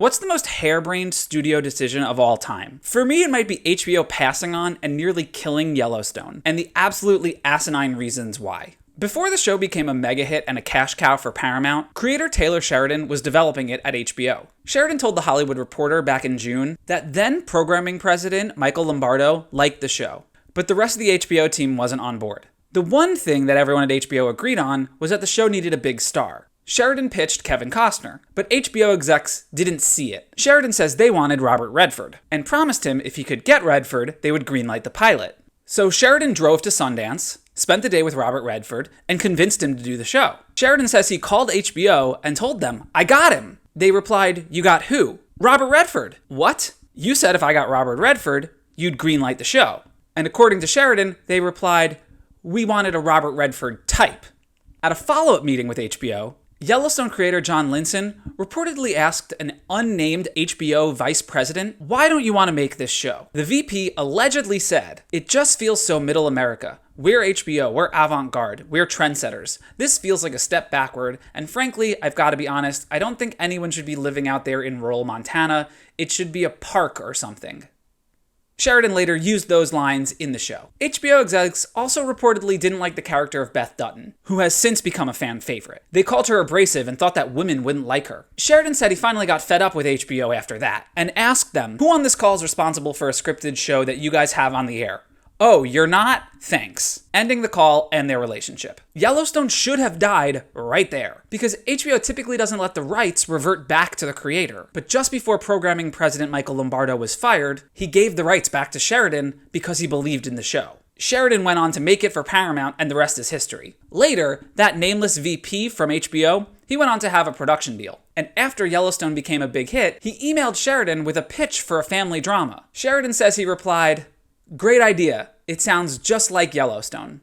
What's the most harebrained studio decision of all time? For me, it might be HBO passing on and nearly killing Yellowstone, and the absolutely asinine reasons why. Before the show became a mega hit and a cash cow for Paramount, creator Taylor Sheridan was developing it at HBO. Sheridan told The Hollywood Reporter back in June that then programming president Michael Lombardo liked the show, but the rest of the HBO team wasn't on board. The one thing that everyone at HBO agreed on was that the show needed a big star. Sheridan pitched Kevin Costner, but HBO execs didn't see it. Sheridan says they wanted Robert Redford, and promised him if he could get Redford, they would greenlight the pilot. So Sheridan drove to Sundance, spent the day with Robert Redford, and convinced him to do the show. Sheridan says he called HBO and told them, "I got him." They replied, "You got who?" "Robert Redford." "What?" "You said if I got Robert Redford, you'd greenlight the show." And according to Sheridan, they replied, "We wanted a Robert Redford type." At a follow-up meeting with HBO, Yellowstone creator John Linson reportedly asked an unnamed HBO vice president, "Why don't you want to make this show?" The VP allegedly said, "It just feels so middle America. We're HBO, we're avant-garde, we're trendsetters. This feels like a step backward, and frankly, I've got to be honest, I don't think anyone should be living out there in rural Montana. It should be a park or something." Sheridan later used those lines in the show. HBO execs also reportedly didn't like the character of Beth Dutton, who has since become a fan favorite. They called her abrasive and thought that women wouldn't like her. Sheridan said he finally got fed up with HBO after that, and asked them, "Who on this call is responsible for a scripted show that you guys have on the air?" "Oh, you're not? Thanks." Ending the call and their relationship. Yellowstone should have died right there, because HBO typically doesn't let the rights revert back to the creator. But just before programming president Michael Lombardo was fired, he gave the rights back to Sheridan because he believed in the show. Sheridan went on to make it for Paramount, and the rest is history. Later, that nameless VP from HBO, he went on to have a production deal. And after Yellowstone became a big hit, he emailed Sheridan with a pitch for a family drama. Sheridan says he replied, "Great idea. It sounds just like Yellowstone."